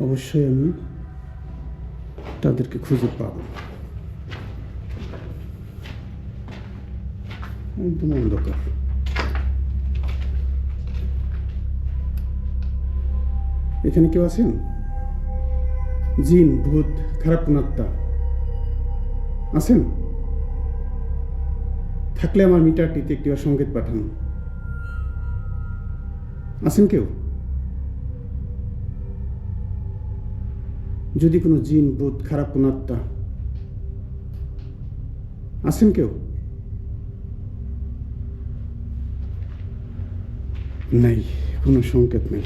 অবশ্যই আমি তাদেরকে খুঁজে পাব। একদম অন্ধকার। এখানে কেউ আছেন? জিন, ভূত, খারাপ কোন আত্মা আছেন? থাকলে আমার মিটারটিতে একটিবার সংকেত পাঠান। আছেন কেউ? যদি কোনো জিন, ভূত, খারাপ কোন আত্মা আছেন কেউ? নাই, কোনো সংকেত নেই।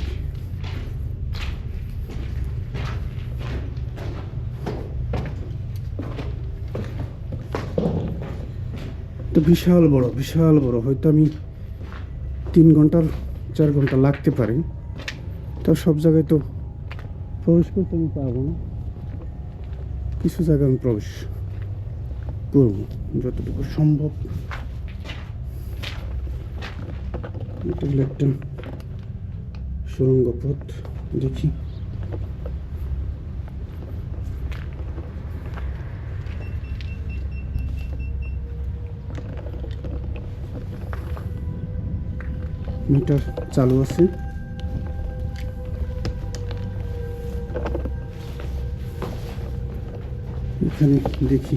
তো বিশাল বড়, হয়তো আমি 3 ঘন্টার 4 ঘন্টা লাগতে পারে। তো সব জায়গায় তো প্রবেশ করতে আমি পারবো না, কিছু জায়গায় আমি প্রবেশ করবো যতটুকু সম্ভব। এটা হলো একটা সুড়ঙ্গ পথ, দেখি। মিটার চালু আছে। এখানে দেখি,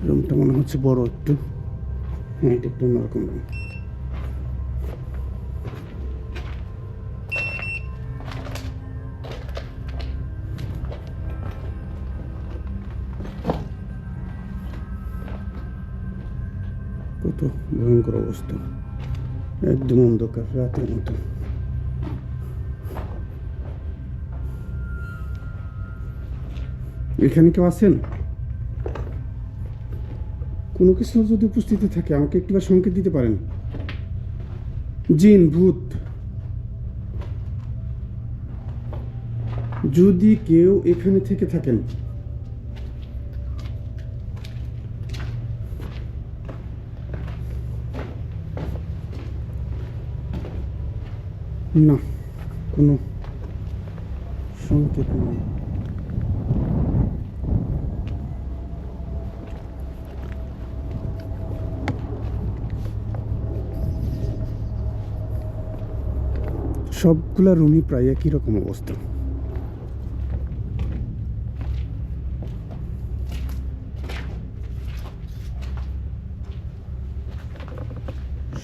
রুমটা মনে হচ্ছে বড় একটু। হ্যাঁ, এটা একটু অন্যরকম রুম। কত ভয়ঙ্কর অবস্থা, একদম অন্ধকার, রাতের মতো। এখানে কেউ আছেন? কোনো কিছু যদি উপস্থিতি থাকে আমাকে একটিবার সংকেত দিতে পারেন। জিন, ভূত, যদি কেউ এখানে থেকে থাকেন, না, কোনো সংকেত নেই। সবগুলা রুমই প্রায় একই রকম অবস্থা।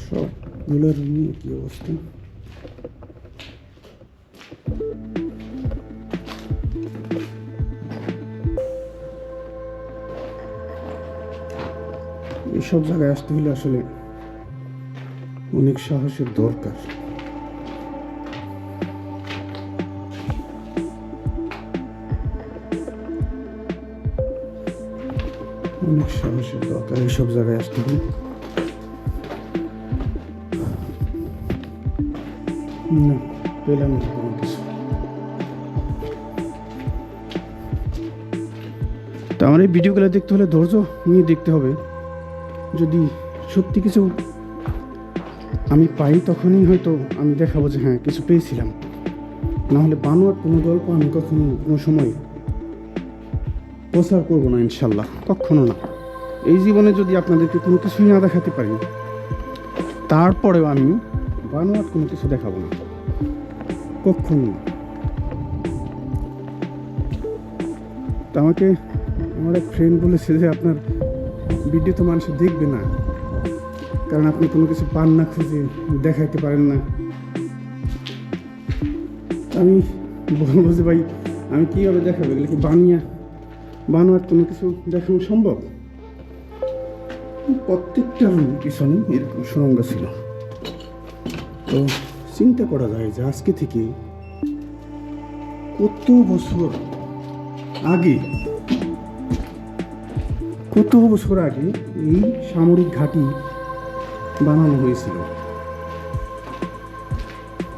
সবগুলা রুমই একই অবস্থা। এইসব জায়গায় আসতে হলে আসলে অনেক সাহসের দরকার। অনেক সাহসের দরকার এইসব জায়গায় আসতে হলে। না, পেলাম না কোনো কিছু। তো আমার এই ভিডিওগুলো দেখতে হলে ধৈর্য নিয়ে দেখতে হবে। যদি সত্যি কিছু আমি পাই তখনই হয়তো আমি দেখাবো যে হ্যাঁ কিছু পেয়েছিলাম। না হলে বানোয়াট কোনো গল্প আমি কখনো কোনো সময় প্রচার করবো না, ইনশাল্লাহ, কখনো না। এই জীবনে যদি আপনাদেরকে কোনো কিছুই না দেখাতে পারি, তারপরেও আমি বানোয়াট কোনো কিছু দেখাবো না, কখনো না। তো আমাকে আমার এক ফ্রেন্ড বলেছে যে আপনার ভিডিও তো মানুষ দেখবে না, কারণ আপনি কোনো কিছু পান না, খুঁজে দেখাইতে পারেন না। আমি বলবো যে ভাই আমি কীভাবে দেখাবো? এগুলো কি বানোয়ার কোনো কিছু দেখানো সম্ভব? প্রত্যেকটা পিছনে এরকম সুড়ঙ্গ ছিল। তো চিন্তা করা যায় যে আজকে থেকে কত বছর আগে এই সামরিক ঘাঁটি বানানো হয়েছিল।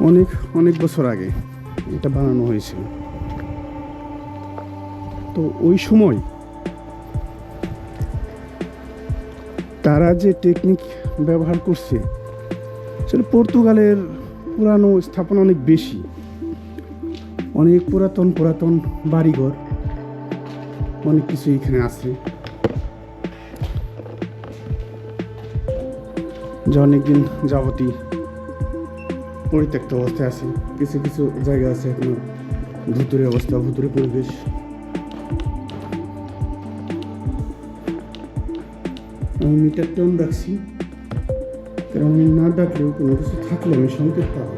অনেক অনেক বছর আগে এটা বানানো হয়েছিল। তো ওই সময় তারা যে টেকনিক ব্যবহার করছে সেটা পর্তুগালের পুরানো স্থাপনা অনেক বেশি। অনেক পুরাতন পুরাতন বাড়িঘর, অনেক কিছু এখানে আছে, যা অনেকদিন যাবতই পরিত্যক্ত অবস্থায় আছে। কিছু কিছু জায়গা আছে এখনো ভুতুরে অবস্থা, ভুতুরে পরিবেশ। আমি মিটার টোন রাখছি, কারণ আমি না ডাকলেও কোনো কিছু থাকলে আমি সংকেত পাবো।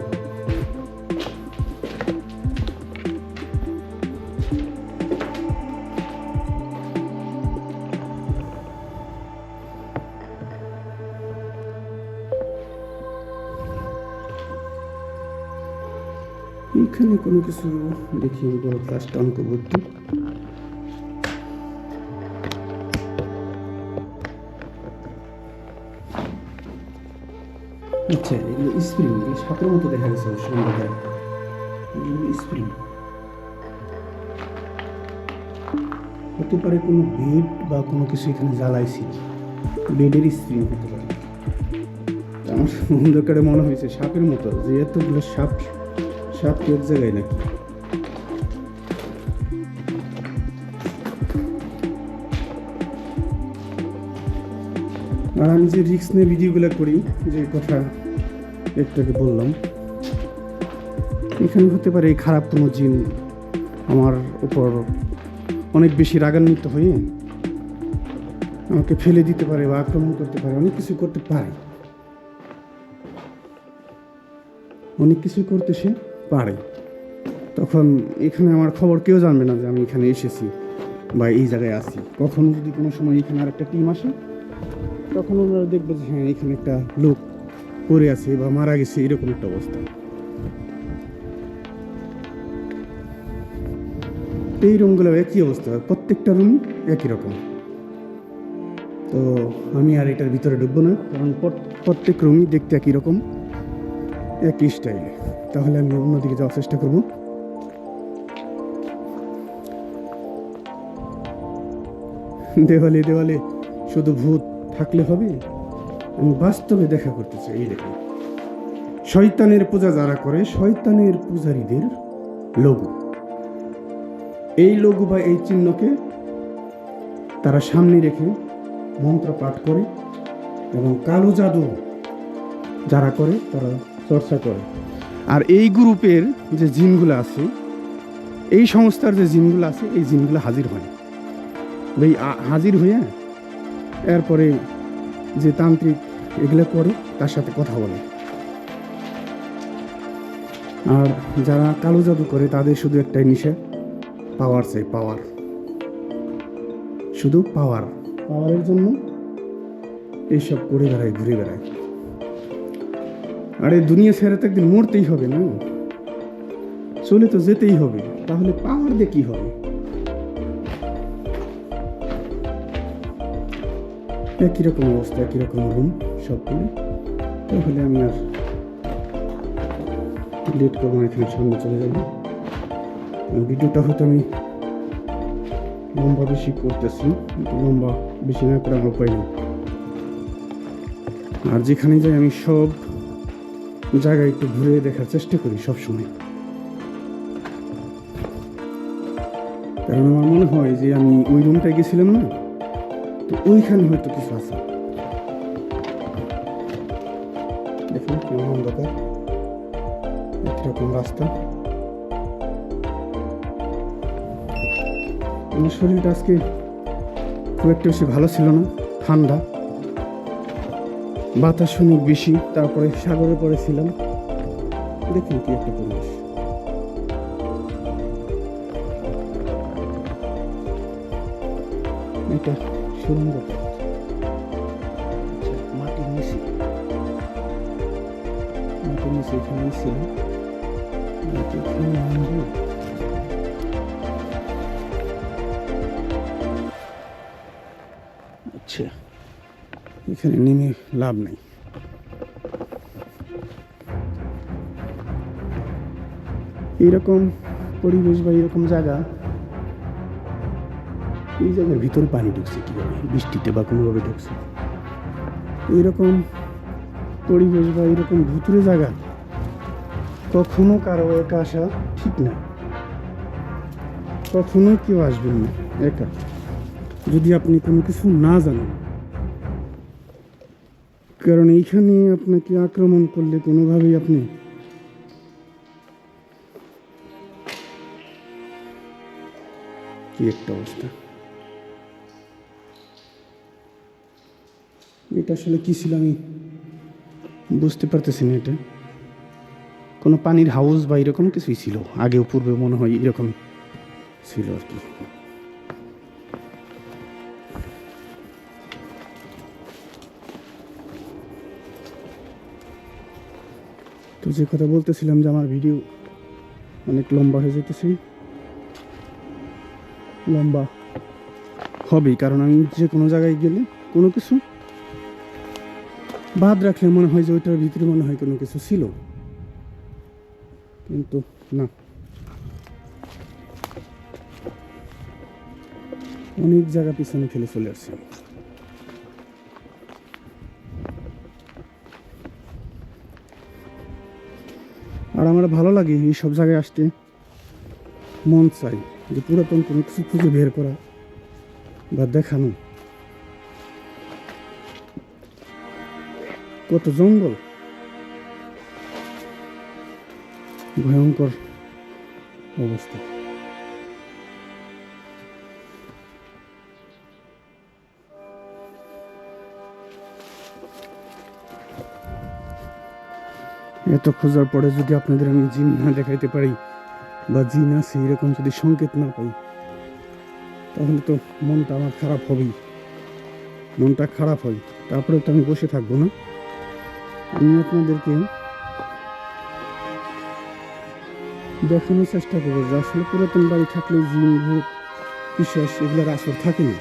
এখানে কোনো কিছু দেখি, বড় ক্লাসটা অন করবো একটু। আচ্ছা, এগুলো স্প্রিং, এই সাপের মতো দেখা গেছে অবশ্য অন্ধকারে। এগুলো স্প্রিং হতে পারে, কোনো বেড বা কোনো কিছু এখানে জ্বালাইছি, বেডের স্প্রিং হতে পারে। আমার অন্ধকারে মনে হয়েছে সাপের মতো, যে এতগুলো সাপ সাপ এক জায়গায় নাকি। আর আমি যে রিস্ক নিয়ে ভিডিওগুলো করি, যে কথা একটু আগে বললাম, এখানে হতে পারে এই খারাপ কোনো জিন আমার উপর অনেক বেশি রাগান্বিত হয়ে আমাকে ফেলে দিতে পারে বা আক্রমণ করতে পারে, অনেক কিছু করতে পারে, অনেক কিছু করতে সে পারে। তখন এখানে আমার খবর কেউ জানবে না যে আমি এখানে এসেছি বা এই জায়গায় আছি। কখনো যদি কোনো সময় এখানে আর একটা টিম আসে, তখন ওনারা দেখবে যে হ্যাঁ, এখানে একটা লোক পড়ে আছে বা মারা গেছে, এরকম একটা অবস্থা। এই রুমগুলো একই অবস্থা, প্রত্যেকটা রুম একই রকম। তো আমি আর এটার ভিতরে ঢুকবো না, কারণ প্রত্যেক রুমই দেখতে একই রকম, একই স্টাইলে। তাহলে আমি অন্যদিকে যাওয়ার চেষ্টা করব। দেওয়ালে দেওয়ালে শুধু ভূত থাকলে হবে, আমি বাস্তবে দেখা করতে চাই। এই দেখুন, শয়তানের পূজা যারা করে, শয়তানের পূজারীদের লোগো, এই লোগো বা এই চিহ্নকে তারা সামনে রেখে মন্ত্র পাঠ করে, এবং কালো জাদু যারা করে তারা চর্চা করে। আর এই গ্রুপের যে জিনগুলো আছে, এই সংস্থার যে জিনগুলো আছে, এই জিনগুলো হাজির হয়। এই হাজির হয়ে এরপরে যে তান্ত্রিক এগুলো করে তার সাথে কথা বলে। আর যারা কালো জাদু করে তাদের শুধু একটাই নেশা, পাওয়ার চাই, পাওয়ার, শুধু পাওয়ার। পাওয়ারের জন্য এইসব করে বেড়ায়, ঘুরে বেড়ায়। আরে দুনিয়া ছেড়ে তো একদিন মরতেই হবে না, চলে তো যেতেই হবে, তাহলে পাওয়ার দিয়ে কি হবে? একই রকম অবস্থা, একই রকম রুম সবগুলো। তাহলে আমি আর লেট করবো, এখানে সামনে চলে যাবো। ভিডিওটা হয়তো আমি লম্বা বেশি করতেছি, লম্বা বেশি না করে আমার উপায় নেই। আর যেখানে যাই আমি সব জায়গায় একটু ঘুরে দেখার চেষ্টা করি সবসময়, কারণ আমার মনে হয় যে আমি ওই রুমটায় গেছিলাম না, তো ওইখানে হয়তো কিছু আছে। দেখুন কেমন অন্ধকার, একরকম রাস্তা। আমার শরীরটা আজকে খুব একটা বেশি ভালো ছিল না, ঠান্ডা, বাতাস অনেক বেশি, তারপরে সাগরে পড়েছিলাম। দেখুন কি একটা পরিবেশ। এটা সুরঙ্গ পথ, মাটির নিচে, মাটির নিচে এখানে ছিল। আচ্ছা, এখানে নেমে লাভ নেই। এইরকম পরিবেশ বা এরকম জায়গা, এই জায়গার ভিতরে পানি ঢুকছে কীভাবে, বৃষ্টিতে বা কোনোভাবে ঢুকছে। এইরকম পরিবেশ বা এরকম ভুতুরে জায়গা কখনো কারো একা আসা ঠিক না। কখনোই কেউ আসবেন না একা, যদি আপনি কোনো কিছু না জানেন। কারণ এইখানে আপনাকে আক্রমণ করলে কোনোভাবেই আপনি কি একটা অবস্থা। এটা আসলে কি ছিল আমি বুঝতে পারতেছি না। এটা কোনো পানির হাউস বা এরকম কিছুই ছিল, আগেও পূর্বে মনে হয় এরকম ছিল আর কি। তো যে কথা বলতেছিলাম যে আমার ভিডিও অনেক লম্বা হয়ে যেতেছে, লম্বা হবেই, কারণ আমি যে কোনো জায়গায় গেলে কোনো কিছু বাদ রাখলে মনে হয় যে ওইটার ভিতরে মনে হয় কোনো কিছু ছিল, কিন্তু না, অনেক জায়গা পিছনে ফেলে চলে আসছে। আর আমার ভালো লাগে এই সব জায়গায় আসতে, মন চাই যে পুরাতন কোনো কিছু খুঁজে বের করা বা দেখানো। কত জঙ্গল, ভয়ঙ্কর অবস্থা। এত খোঁজার পরে যদি আপনাদের আমি জিন না দেখাইতে পারি বা জিন আছে এরকম যদি সংকেত না পাই, তাহলে তো মনটা আমার খারাপ হবেই, মনটা খারাপ হয়। তারপরে তো আমি বসে থাকবো না, আমি আপনাদেরকে দেখানোর চেষ্টা করবো যে আসলে পুরাতন বাড়ি থাকলে জিন ভূত বিশ্বাস এগুলোর আসর থাকে না।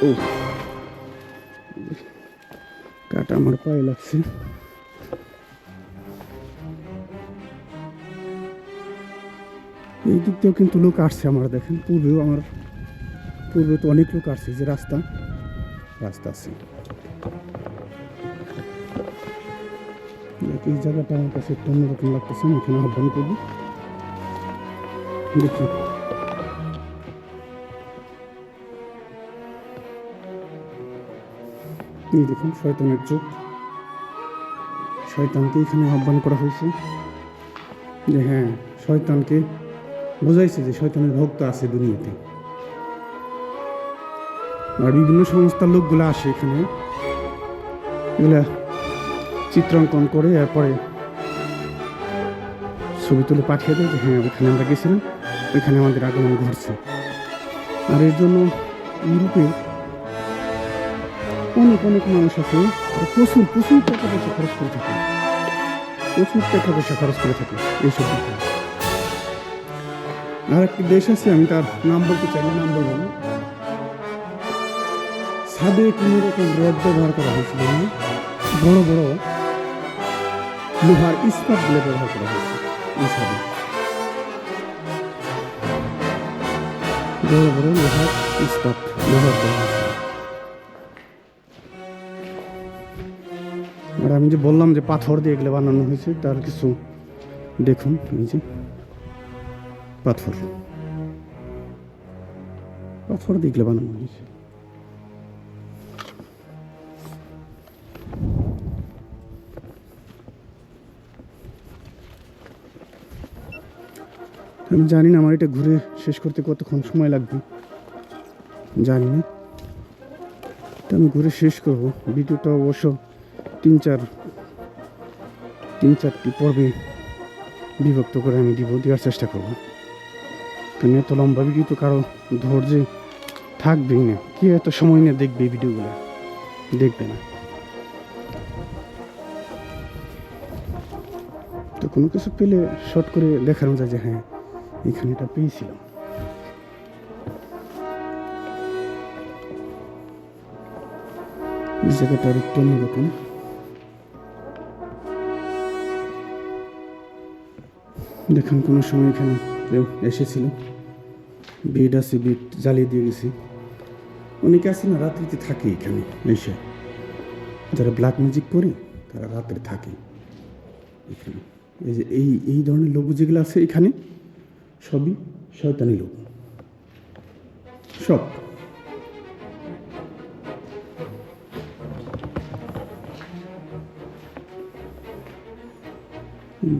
ও কাটা আমার পায়ে লাগছে। এই দিক দিয়েও কিন্তু লোক আসছে, আমার দেখেন পূর্বে তো অনেক লোক আসছে, যে রাস্তা আছে। এই জায়গাটা আমার কাছে একটু অন্যরকম লাগতেছে, আমি এখানে আহ্বান করবো। দেখি এই দেখুন শয়তানের চোখ, শয়তানকে এখানে আহ্বান করা হয়েছে যে হ্যাঁ, শয়তানকে বোঝাইছে যে শয়তানের ভক্ত আছে দুনিয়াতে। আর বিভিন্ন সংস্থার লোকগুলো আসে এখানে, এগুলা চিত্রাঙ্কন করে এরপরে ছবি তুলে পাঠিয়ে দেয় যে হ্যাঁ ওইখানে আমরা গেছিলাম, ওইখানে আমাদের আগমন ঘটছে। আর এর জন্য ইউরোপে অনেক অনেক মানুষ আছে, প্রচুর প্রচুর টাকা পয়সা খরচ করে থাকে, প্রচুর টাকা পয়সা খরচ করে থাকে এইসব দিকে। আর একটি দেশ আছে, আমি তার নাম বলতে চাই না, নাম বলবো না, ছাদে কোনো রকম রড ব্যবহার করা হয়েছিল না, বড় বড় লোহার ইস্পাত বলে ব্যবহার করা হয়েছে এই ছাদে, বড় বড় লোহার ইস্পাত ব্যবহার করা হয়েছে। আর আমি যে বললাম যে পাথর দিয়ে এগুলো বানানো হয়েছে, তার কিছু দেখুন, এই যে পাথর দিয়ে এগুলো বানানো হয়েছে। আমি জানি না আমার এটা ঘুরে শেষ করতে কতক্ষণ সময় লাগবে, জানি না, আমি ঘুরে শেষ করব। ভিডিওটা অবশ্য তিন চারটি পর্বে বিভক্ত করে আমি দেওয়ার চেষ্টা করব, কারণ এত লম্বা ভিডিও তো কারো ধৈর্যে থাকবেই না, কে এত সময় নিয়ে দেখবে এই ভিডিওগুলো, দেখবে না। তো কোনো কিছু পেলে শর্ট করে দেখানো যায় যে হ্যাঁ এখানে এটা পেয়েছিলাম। এই জায়গাটা আর একটু অন্যরকম, দেখুন কোনো সময় এখানে কেউ এসেছিল, বেড আছে, বেড জ্বালিয়ে দিয়ে গেছি, অনেকে আছে না রাত্রিতে থাকে এখানে এসে, যারা ব্ল্যাক ম্যাজিক করে তারা রাত্রে থাকে এখানে। এই যে এই ধরনের লোক যেগুলো আছে এখানে সবই শয়তানি লোক, সব।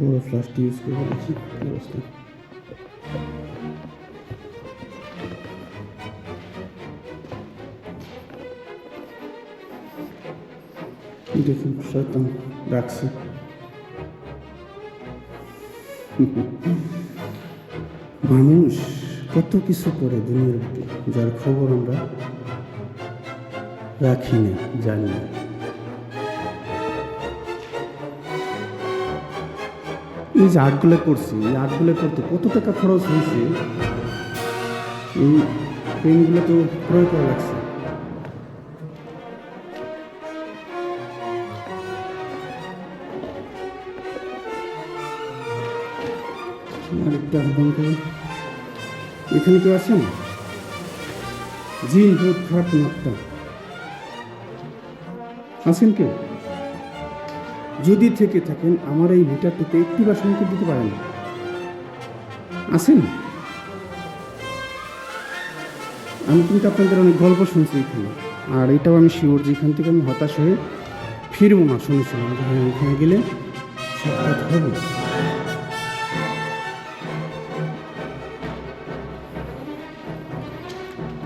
বড় ফ্লাশটি ইউজ করে ফেলেছি, কি অবস্থা। দেখুন শয়তান রাখছে। মানুষ কত কিছু করে দুনিয়ার বুকে, যার খবর আমরা রাখি না, জানি না। এই যে আর্টগুলো করছি, এই আর্টগুলো করতে কত টাকা খরচ হয়েছে, এই পেনগুলো তো ক্রয় করা লাগছে। আরেকটা আহ্বান করে, এখানে কেউ আছেন? জিন ভূত খারাপ নাট্টা আছেন কেউ? যদি থেকে থাকেন আমার এই মিটারটিতে একটি বা সংকেত দিতে পারেন? আছেন? আমি কিন্তু আপনাদের অনেক গল্প শুনছি এখানে, আর এটাও আমি শিওর যে এখান থেকে আমি হতাশ হয়ে ফিরবো না। শুনেছিলাম যে হ্যাঁ এখানে গেলে সাক্ষাৎ হবে।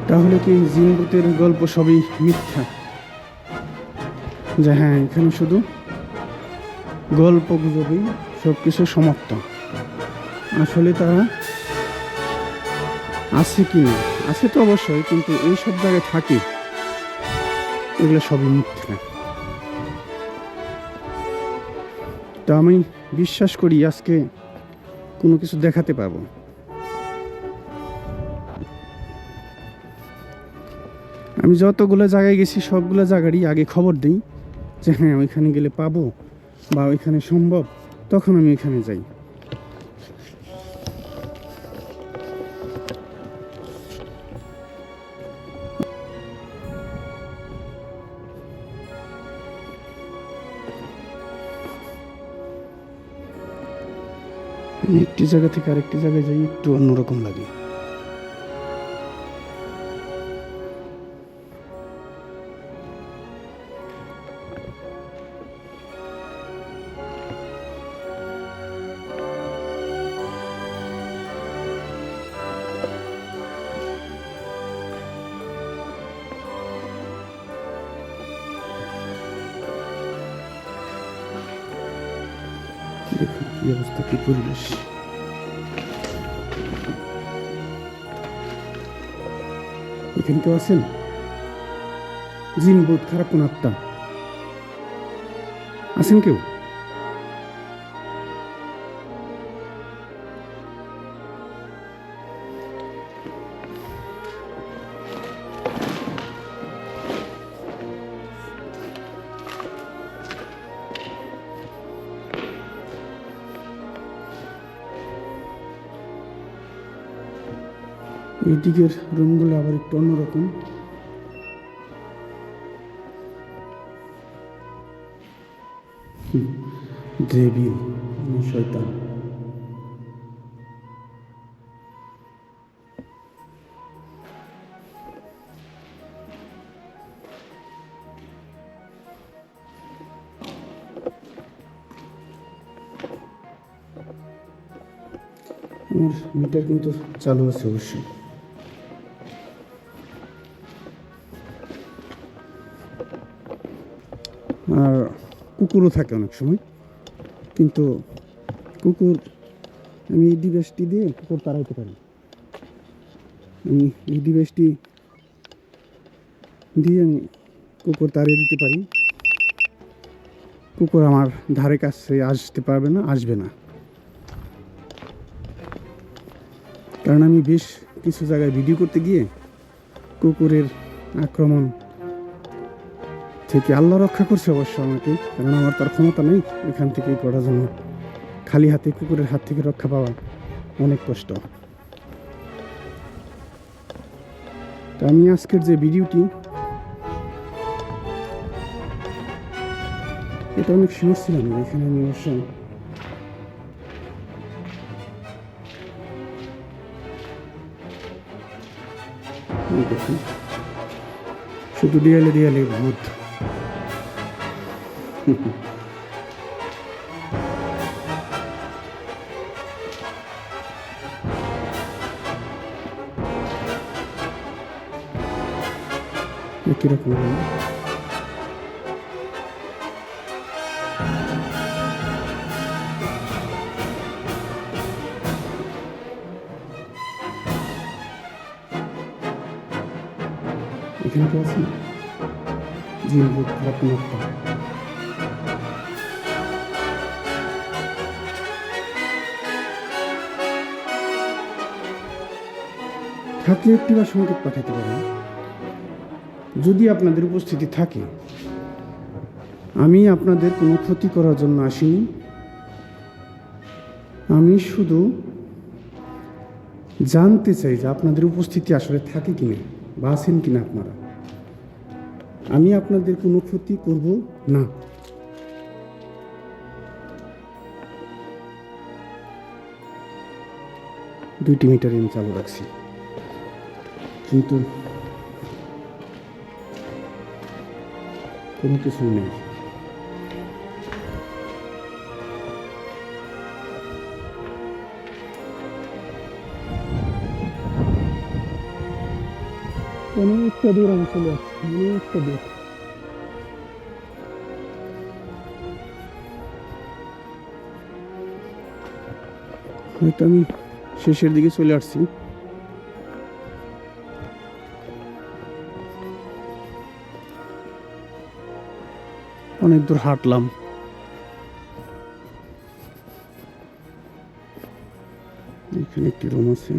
তাহলে কি জিন ভূতের গল্প সবই মিথ্যা? যে হ্যাঁ এখানে শুধু গল্প গুজবেই সব কিছু সমাপ্ত? আসলে তারা আছে কি না, আছে তো অবশ্যই, কিন্তু এই সব জায়গায় থাকে, এগুলো সবই মিথ্যা। তা আমি বিশ্বাস করি আজকে কোনো কিছু দেখাতে পারবো। আমি যতগুলো জায়গায় গেছি সবগুলো জায়গারই আগে খবর দিই যে হ্যাঁ ওইখানে গেলে পাবো বা ওইখানে সম্ভব, তখন আমি ওইখানে যাই। একটি জায়গা থেকে আরেকটি জায়গায় যাই একটু অন্যরকম লাগে। দেখুন কি অবস্থা, কি পরিবেশ। এখানে কেউ আছেন? জিন ভূত খারাপ কোন আত্মা আছেন কেউ? এই দিকের রুমগুলো আবার একটু অন্যরকম। দেবী শয়তান। আমার মিটার কিন্তু চালু আছে অবশ্যই। আর কুকুরও থাকে অনেক সময়, কিন্তু কুকুর, আমি এই ডিভাইসটি দিয়ে কুকুর তাড়াইতে পারি। আমি এই ডিভাইসটি দিয়ে আমি কুকুর তাড়িয়ে দিতে পারি। কুকুর আমার ধারে কাছে আসতে পারবে না, আসবে না। কারণ আমি বেশ কিছু জায়গায় ভিডিও করতে গিয়ে কুকুরের আক্রমণ থেকে আল্লাহ রক্ষা করছে অবশ্য আমাকে, কারণ আমার তার ক্ষমতা নেই এখান থেকেই পড়ার জন্য। খালি হাতে কুকুরের হাত থেকে রক্ষা পাওয়া অনেক কষ্ট। তো আমি আজকের যে ভিডিওটি, এটা অনেক শিওর ছিলাম না এখানে আমি অবশ্য দেখুন শুধু দেয়ালে দেয়ালে ভূত। কিরকম এখানে কি আছে জিন ভূত খারাপ কোনো একটা। থাকলে একটি বা সংকেত পাঠাতে পারেন যদি আপনাদের উপস্থিতি থাকে। আমি আপনাদের কোনো ক্ষতি করার জন্য আসিনি, আমি শুধু জানতে চাই যে আপনাদের উপস্থিতি আসলে থাকে কিনা বা আছেন কিনা আপনারা। আমি আপনাদের কোনো ক্ষতি করব না। দুইটি মিটার আমি চালু রাখছি, কিন্তু কোনো কিছু নেই। অনেকটা দূর আমি চলে আসছি, অনেকটা দূর। হয়তো আমি শেষের দিকে চলে আসছি। অনেক দূর হাঁটলাম। এখানে একটি রুম আছে।